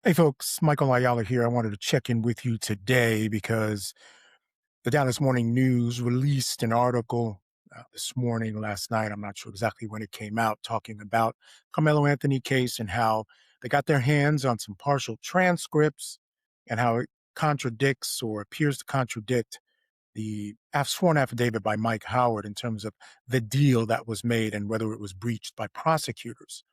Hey folks, Michael Ayala here. I wanted to check in with you today because the Dallas Morning News released an article this morning, last night. I'm not sure exactly when it came out, talking about Carmelo Anthony case and how they got their hands on some partial transcripts and how it contradicts or appears to contradict the sworn affidavit by Mike Howard in terms of the deal that was made and whether it was breached by prosecutors.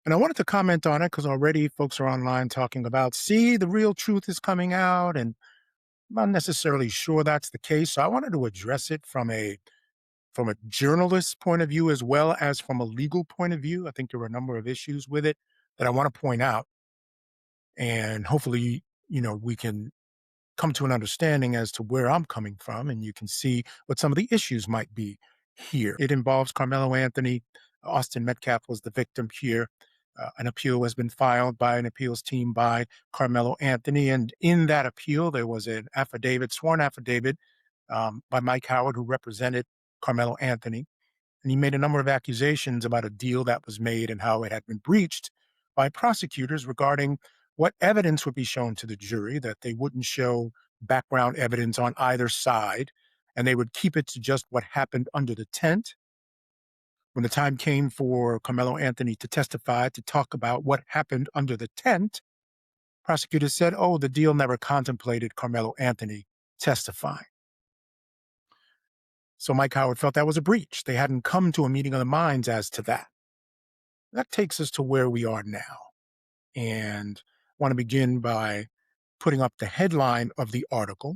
And I wanted to comment on it because already folks are online talking about, see, the real truth is coming out, and I'm not necessarily sure that's the case. So I wanted to address it from a journalist's point of view as well as from a legal point of view. I think there were a number of issues with it that I want to point out, and hopefully, we can come to an understanding as to where I'm coming from, and you can see what some of the issues might be here. It involves Carmelo Anthony. Austin Metcalf was the victim here. An appeal has been filed by an appeals team by Carmelo Anthony, and in that appeal, there was an affidavit, sworn affidavit, by Mike Howard, who represented Carmelo Anthony, and he made a number of accusations about a deal that was made and how it had been breached by prosecutors regarding what evidence would be shown to the jury, that they wouldn't show background evidence on either side, and they would keep it to just what happened under the tent. When the time came for Carmelo Anthony to testify, to talk about what happened under the tent, prosecutors said, oh, the deal never contemplated Carmelo Anthony testifying. So Mike Howard felt that was a breach. They hadn't come to a meeting of the minds as to that. That takes us to where we are now. And I want to begin by putting up the headline of the article.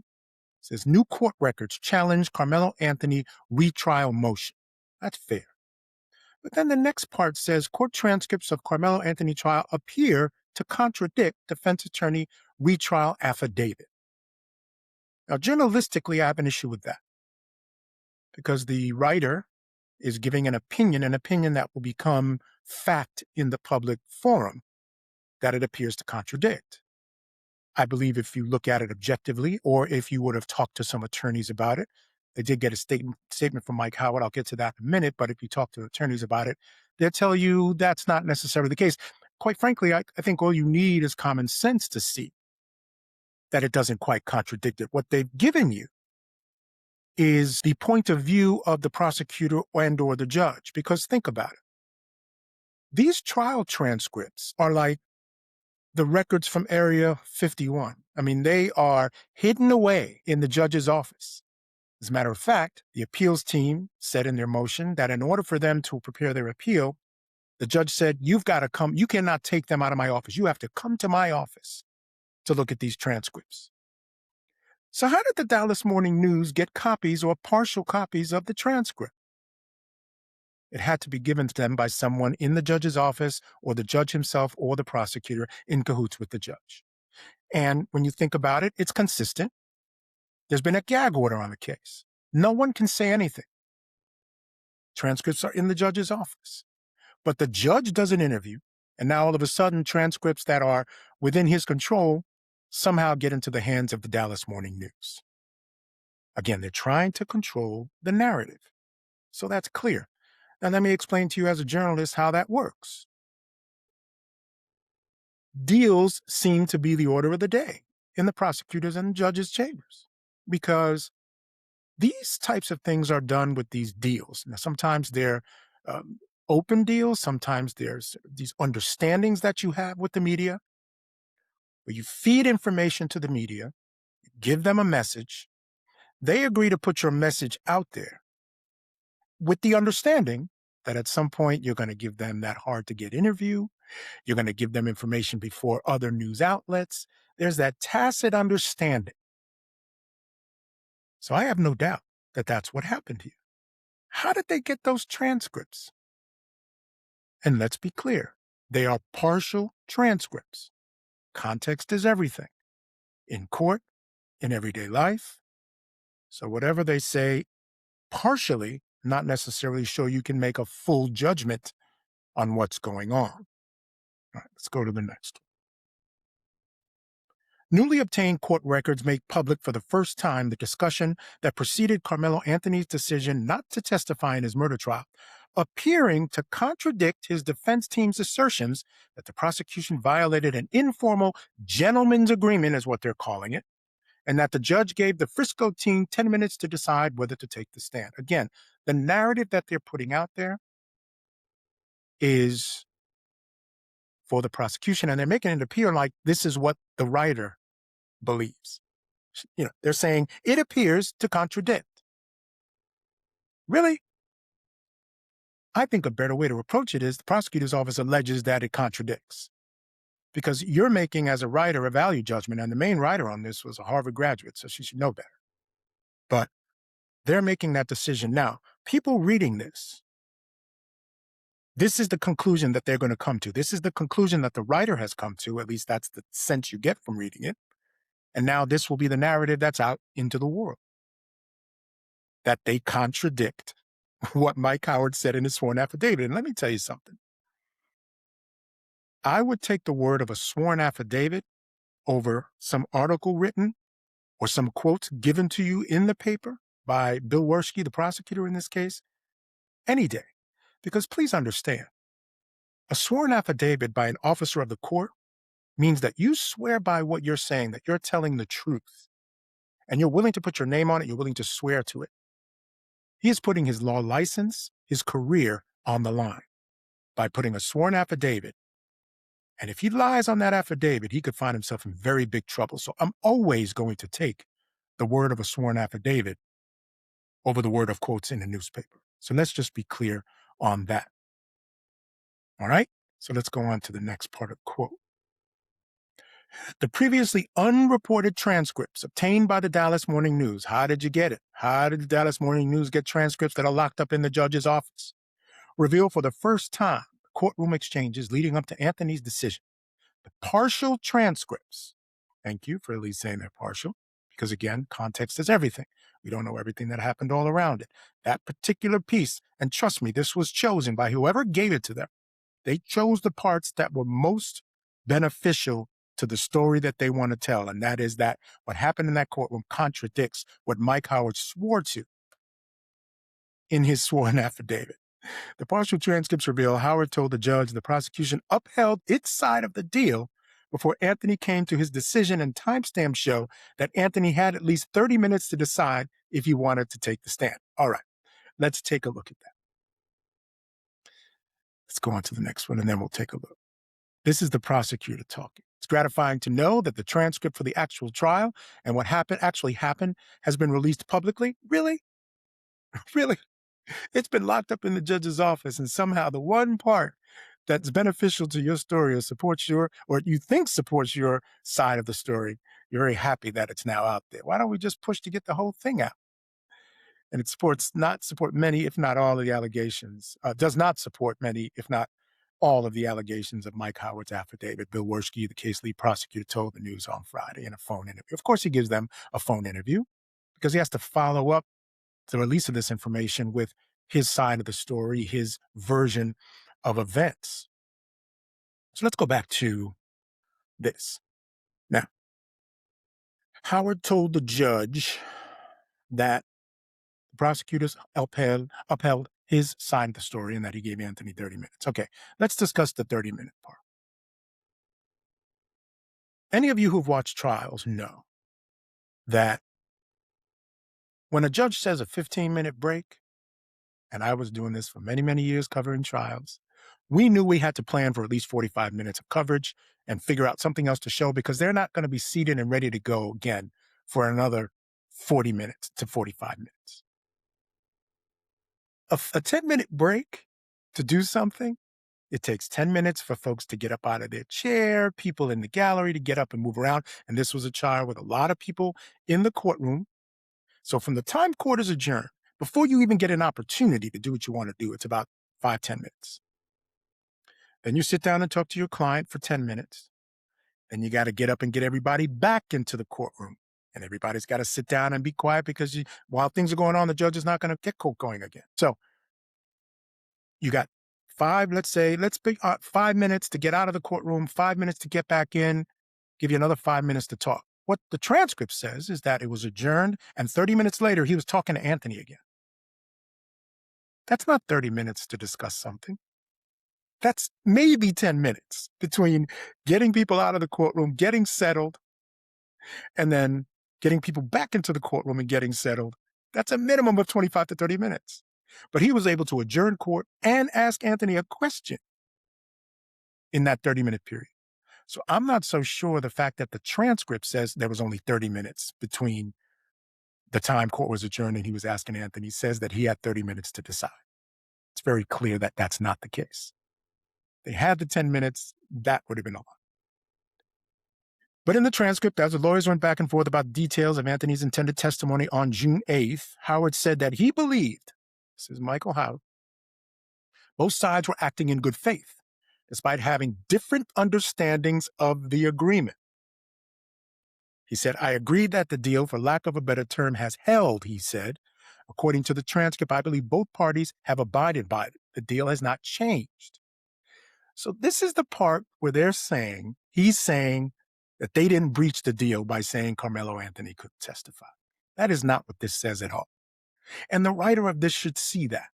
It says, new court records challenge Carmelo Anthony retrial motion. That's fair. But then the next part says, court transcripts of Carmelo Anthony trial appear to contradict defense attorney retrial affidavit. Now, journalistically, I have an issue with that because the writer is giving an opinion that will become fact in the public forum that it appears to contradict. I believe if you look at it objectively, or if you would have talked to some attorneys about it, they did get a statement from Mike Howard. I'll get to that in a minute. But if you talk to attorneys about it, they'll tell you that's not necessarily the case. Quite frankly, I think all you need is common sense to see that it doesn't quite contradict it. What they've given you is the point of view of the prosecutor and or the judge. Because think about it. These trial transcripts are like the records from Area 51. I mean, they are hidden away in the judge's office. As a matter of fact, the appeals team said in their motion that in order for them to prepare their appeal, the judge said, you've got to come. You cannot take them out of my office. You have to come to my office to look at these transcripts. So how did the Dallas Morning News get copies or partial copies of the transcript? It had to be given to them by someone in the judge's office or the judge himself or the prosecutor in cahoots with the judge. And when you think about it, it's consistent. There's been a gag order on the case. No one can say anything. Transcripts are in the judge's office. But the judge does an interview, and now all of a sudden transcripts that are within his control somehow get into the hands of the Dallas Morning News. Again, they're trying to control the narrative. So that's clear. Now let me explain to you as a journalist how that works. Deals seem to be the order of the day in the prosecutors and judges' chambers because these types of things are done with these deals. Now, sometimes they're open deals. Sometimes there's these understandings that you have with the media where you feed information to the media, give them a message. They agree to put your message out there with the understanding that at some point you're going to give them that hard-to-get interview. You're going to give them information before other news outlets. There's that tacit understanding. So I have no doubt that that's what happened here. How did they get those transcripts? And let's be clear, they are partial transcripts. Context is everything. In court, in everyday life. So whatever they say partially, not necessarily sure you can make a full judgment on what's going on. All right, let's go to the next one. Newly obtained court records make public for the first time the discussion that preceded Karmelo Anthony's decision not to testify in his murder trial, appearing to contradict his defense team's assertions that the prosecution violated an informal gentleman's agreement, is what they're calling it, and that the judge gave the Frisco team 10 minutes to decide whether to take the stand. Again, the narrative that they're putting out there is for the prosecution, and they're making it appear like this is what the writer believes. They're saying it appears to contradict. Really? I think a better way to approach it is the prosecutor's office alleges that it contradicts. Because you're making, as a writer, a value judgment, and the main writer on this was a Harvard graduate, so she should know better. But they're making that decision now. People reading this is the conclusion that they're going to come to. This is the conclusion that the writer has come to. At least that's the sense you get from reading it. And now this will be the narrative that's out into the world, that they contradict what Mike Howard said in his sworn affidavit. And let me tell you something. I would take the word of a sworn affidavit over some article written or some quotes given to you in the paper by Bill Werschke, the prosecutor in this case, any day. Because please understand, a sworn affidavit by an officer of the court means that you swear by what you're saying, that you're telling the truth, and you're willing to put your name on it, you're willing to swear to it. He is putting his law license, his career on the line by putting a sworn affidavit. And if he lies on that affidavit, he could find himself in very big trouble. So I'm always going to take the word of a sworn affidavit over the word of quotes in a newspaper. So let's just be clear on that. All right? So let's go on to the next part of the quote. The previously unreported transcripts obtained by the Dallas Morning News. How did you get it? How did the Dallas Morning News get transcripts that are locked up in the judge's office? Reveal for the first time the courtroom exchanges leading up to Anthony's decision. The partial transcripts. Thank you for at least saying they're partial, because again, context is everything. We don't know everything that happened all around it. That particular piece, and trust me, this was chosen by whoever gave it to them. They chose the parts that were most beneficial to the story that they want to tell, and that is that what happened in that courtroom contradicts what Mike Howard swore to in his sworn affidavit. The partial transcripts reveal Howard told the judge the prosecution upheld its side of the deal before Anthony came to his decision, and timestamps show that Anthony had at least 30 minutes to decide if he wanted to take the stand. All right, let's take a look at that. Let's go on to the next one, and then we'll take a look. This is the prosecutor talking. It's gratifying to know that the transcript for the actual trial and what actually happened has been released publicly. Really? Really? It's been locked up in the judge's office, and somehow the one part that's beneficial to your story or supports or you think supports your side of the story, you're very happy that it's now out there. Why don't we just push to get the whole thing out? And it not support many, if not all of the allegations, does not support many, if not all of the allegations of Mike Howard's affidavit. Bill Werschke, the case lead prosecutor, told the News on Friday in a phone interview. Of course, he gives them a phone interview because he has to follow up the release of this information with his side of the story, his version of events. So let's go back to this. Now, Howard told the judge that the prosecutors upheld his side of the story and that he gave Anthony 30 minutes. Okay, let's discuss the 30-minute part. Any of you who've watched trials know that when a judge says a 15-minute break, and I was doing this for many, many years covering trials, we knew we had to plan for at least 45 minutes of coverage and figure out something else to show, because they're not going to be seated and ready to go again for another 40 minutes to 45 minutes. A 10-minute break to do something, it takes 10 minutes for folks to get up out of their chair, people in the gallery to get up and move around. And this was a trial with a lot of people in the courtroom. So from the time court is adjourned, before you even get an opportunity to do what you want to do, it's about 5-10 minutes. Then you sit down and talk to your client for 10 minutes. Then you got to get up and get everybody back into the courtroom. And everybody's got to sit down and be quiet, because while things are going on, the judge is not going to get going again. So you got 5 minutes to get out of the courtroom, 5 minutes to get back in, give you another 5 minutes to talk. What the transcript says is that it was adjourned, and 30 minutes later, he was talking to Anthony again. That's not 30 minutes to discuss something. That's maybe 10 minutes between getting people out of the courtroom, getting settled, and then getting people back into the courtroom and getting settled. That's a minimum of 25 to 30 minutes. But he was able to adjourn court and ask Anthony a question in that 30-minute period. So I'm not so sure the fact that the transcript says there was only 30 minutes between the time court was adjourned and he was asking Anthony says that he had 30 minutes to decide. It's very clear that that's not the case. They had the 10 minutes, that would have been a lot. But in the transcript, as the lawyers went back and forth about details of Anthony's intended testimony on June 8th, Howard said that he believed, this is Michael Howard, both sides were acting in good faith, despite having different understandings of the agreement. He said, I agree that the deal, for lack of a better term, has held, he said. According to the transcript, I believe both parties have abided by it. The deal has not changed. So this is the part where he's saying that they didn't breach the deal by saying Karmelo Anthony could testify. That is not what this says at all. And the writer of this should see that.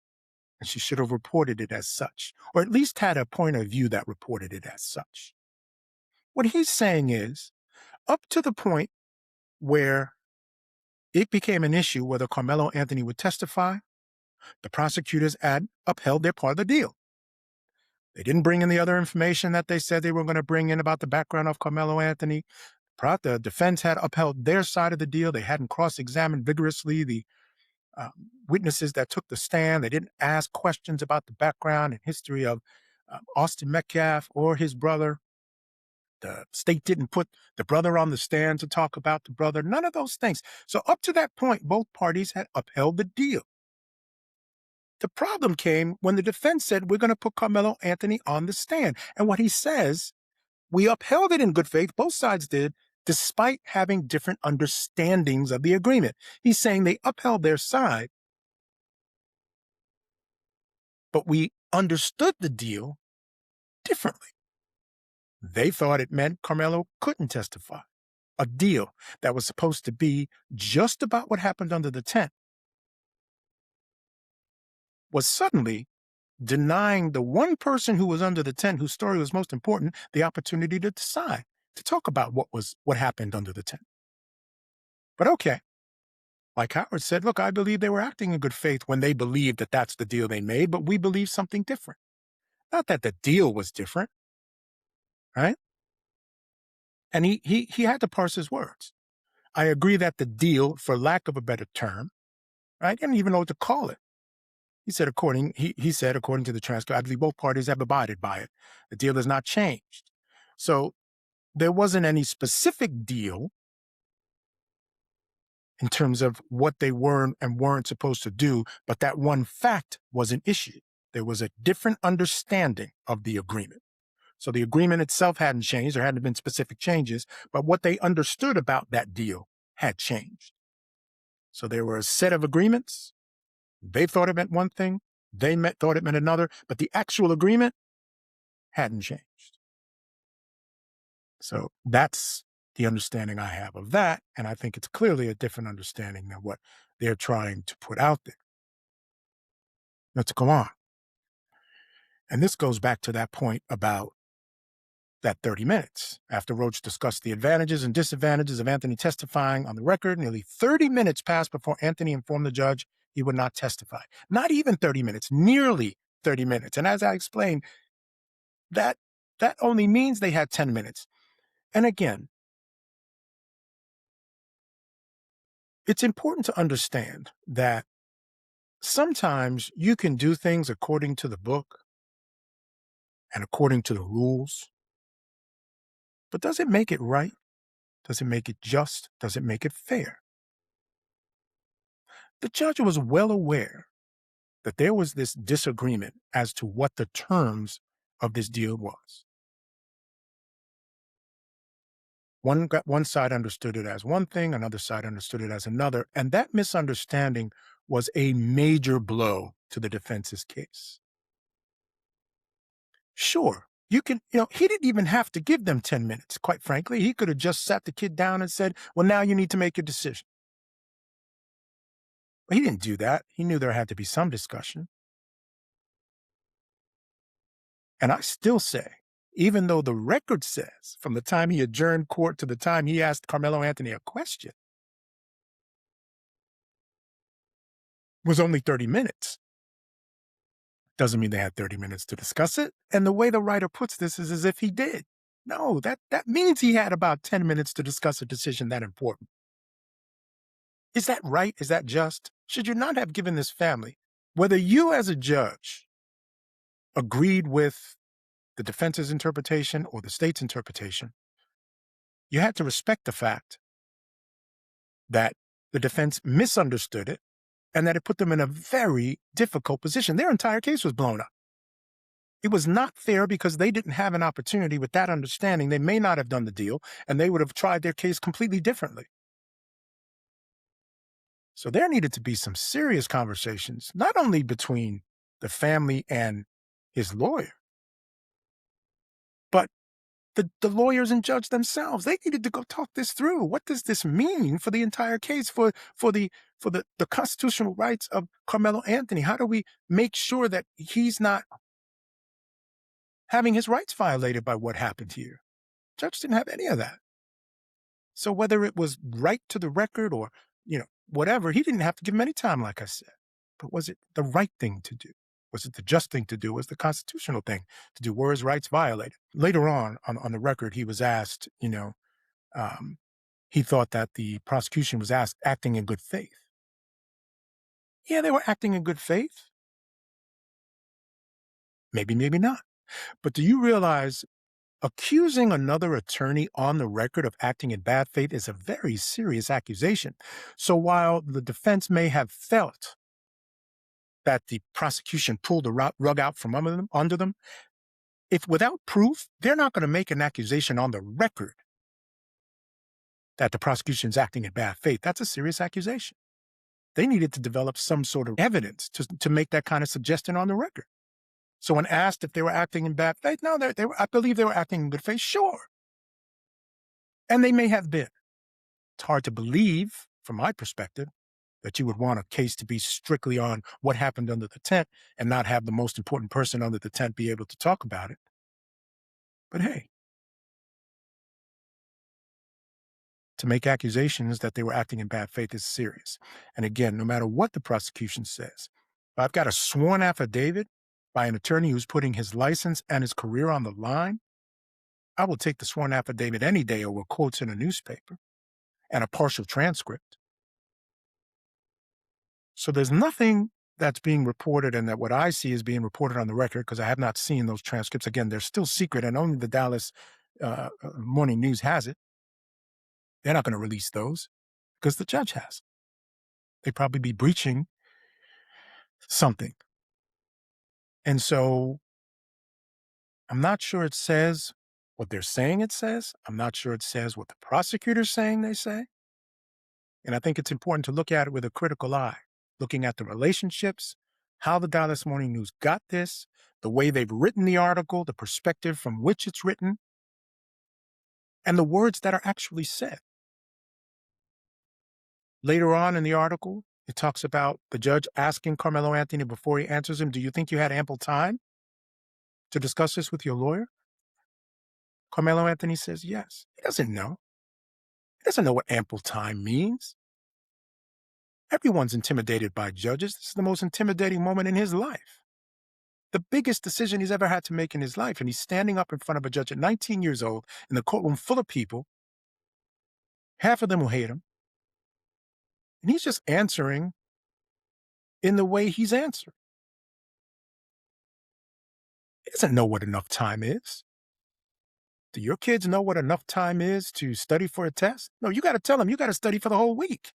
And she should have reported it as such, or at least had a point of view that reported it as such. What he's saying is, up to the point where it became an issue whether Karmelo Anthony would testify, the prosecutors had upheld their part of the deal. They didn't bring in the other information that they said they were going to bring in about the background of Karmelo Anthony. The defense had upheld their side of the deal. They hadn't cross-examined vigorously the witnesses that took the stand. They didn't ask questions about the background and history of Austin Metcalf or his brother. The state didn't put the brother on the stand to talk about the brother. None of those things. So up to that point, both parties had upheld the deal. The problem came when the defense said, we're going to put Karmelo Anthony on the stand. And what he says, we upheld it in good faith, both sides did, despite having different understandings of the agreement. He's saying they upheld their side, but we understood the deal differently. They thought it meant Karmelo couldn't testify. A deal that was supposed to be just about what happened under the tent was suddenly denying the one person who was under the tent, whose story was most important, the opportunity to decide, to talk about what happened under the tent. But okay, like Howard said, look, I believe they were acting in good faith when they believed that that's the deal they made, but we believe something different. Not that the deal was different, right? And he had to parse his words. I agree that the deal, for lack of a better term, right? I didn't even know what to call it. He said, according to the transcript, I believe both parties have abided by it. The deal has not changed. So there wasn't any specific deal in terms of what they were and weren't supposed to do, but that one fact was an issue. There was a different understanding of the agreement. So the agreement itself hadn't changed. There hadn't been specific changes, but what they understood about that deal had changed. So there were a set of agreements. They thought it meant one thing. They thought it meant another, but the actual agreement hadn't changed. So that's the understanding I have of that, and I think it's clearly a different understanding than what they're trying to put out there. Let's go on. And this goes back to that point about that 30 minutes. After Roach discussed the advantages and disadvantages of Anthony testifying on the record, nearly 30 minutes passed before Anthony informed the judge he would not testify. Not even 30 minutes, nearly 30 minutes. And as I explained, that only means they had 10 minutes. And again, it's important to understand that sometimes you can do things according to the book and according to the rules, but does it make it right? Does it make it just? Does it make it fair? The judge was well aware that there was this disagreement as to what the terms of this deal was. One side understood it as one thing, another side understood it as another, and that misunderstanding was a major blow to the defense's case. Sure, He didn't even have to give them 10 minutes, quite frankly. He could have just sat the kid down and said, well, now you need to make your decision. But he didn't do that. He knew there had to be some discussion. And I still say, even though the record says from the time he adjourned court to the time he asked Karmelo Anthony a question was only 30 minutes. Doesn't mean they had 30 minutes to discuss it. And the way the writer puts this is as if he did. No, that means he had about 10 minutes to discuss a decision that important. Is that right? Is that just? Should you not have given this family, whether you as a judge agreed with the defense's interpretation or the state's interpretation, you had to respect the fact that the defense misunderstood it and that it put them in a very difficult position. Their entire case was blown up. It was not fair because they didn't have an opportunity with that understanding. They may not have done the deal, and they would have tried their case completely differently. So there needed to be some serious conversations, not only between the family and his lawyer, but the lawyers and judge themselves. They needed to go talk this through. What does this mean for the entire case, for the constitutional rights of Karmelo Anthony? How do we make sure that he's not having his rights violated by what happened here? Judge didn't have any of that. So whether it was right to the record or, whatever, he didn't have to give him any time, like I said. But was it the right thing to do? Was it the just thing to do? Was the constitutional thing to do? Were his rights violated? Later on the record, he was asked, he thought that the prosecution was acting in good faith. Yeah, they were acting in good faith. Maybe, maybe not. But do you realize accusing another attorney on the record of acting in bad faith is a very serious accusation? So while the defense may have felt that the prosecution pulled the rug out from under them, if without proof, they're not going to make an accusation on the record that the prosecution's acting in bad faith. That's a serious accusation. They needed to develop some sort of evidence to make that kind of suggestion on the record. So when asked if they were acting in bad faith, no, I believe they were acting in good faith, sure. And they may have been. It's hard to believe, from my perspective, that you would want a case to be strictly on what happened under the tent and not have the most important person under the tent be able to talk about it. But hey, to make accusations that they were acting in bad faith is serious. And again, no matter what the prosecution says, if I've got a sworn affidavit by an attorney who's putting his license and his career on the line, I will take the sworn affidavit any day over quotes in a newspaper and a partial transcript. So there's nothing that's being reported and that what I see is being reported on the record, because I have not seen those transcripts. Again, they're still secret and only the Dallas Morning News has it. They're not going to release those because the judge has. They'd probably be breaching something. And so I'm not sure it says what they're saying it says. I'm not sure it says what the prosecutor's saying they say. And I think it's important to look at it with a critical eye, looking at the relationships, how the Dallas Morning News got this, the way they've written the article, the perspective from which it's written, and the words that are actually said. Later on in the article, it talks about the judge asking Karmelo Anthony before he answers him, do you think you had ample time to discuss this with your lawyer? Karmelo Anthony says yes. He doesn't know. He doesn't know what ample time means. Everyone's intimidated by judges. This is the most intimidating moment in his life. The biggest decision he's ever had to make in his life. And he's standing up in front of a judge at 19 years old in the courtroom full of people. Half of them will hate him. And he's just answering in the way he's answering. He doesn't know what enough time is. Do your kids know what enough time is to study for a test? No, you got to tell them you got to study for the whole week.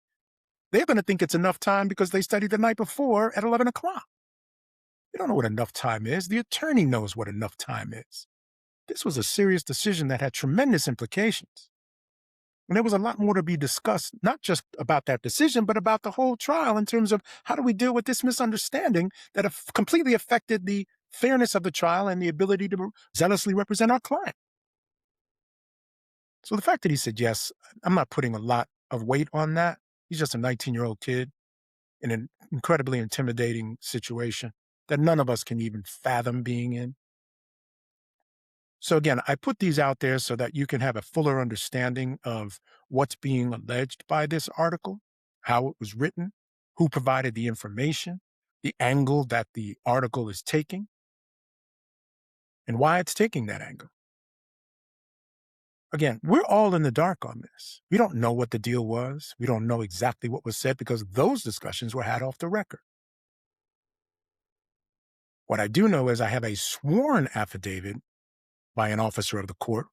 They're going to think it's enough time because they studied the night before at 11 o'clock. They don't know what enough time is. The attorney knows what enough time is. This was a serious decision that had tremendous implications. And there was a lot more to be discussed, not just about that decision, but about the whole trial in terms of how do we deal with this misunderstanding that completely affected the fairness of the trial and the ability to zealously represent our client. So the fact that he said yes, I'm not putting a lot of weight on that. He's just a 19-year-old kid in an incredibly intimidating situation that none of us can even fathom being in. So again, I put these out there so that you can have a fuller understanding of what's being alleged by this article, how it was written, who provided the information, the angle that the article is taking, and why it's taking that angle. Again, we're all in the dark on this. We don't know what the deal was. We don't know exactly what was said because those discussions were had off the record. What I do know is I have a sworn affidavit by an officer of the court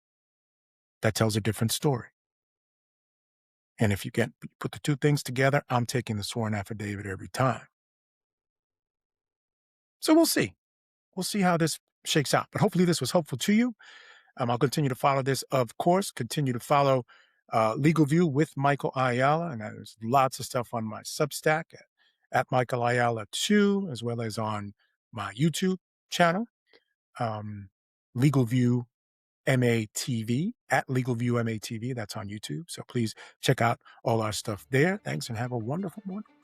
that tells a different story. And if you put the two things together, I'm taking the sworn affidavit every time. So we'll see. We'll see how this shakes out. But hopefully this was helpful to you. I'll continue to follow this, of course, continue to follow Legal View with Michael Ayala. And there's lots of stuff on my Substack at Michael Ayala 2, as well as on my YouTube channel, Legal View MATV, at Legal View MATV. That's on YouTube. So please check out all our stuff there. Thanks and have a wonderful morning.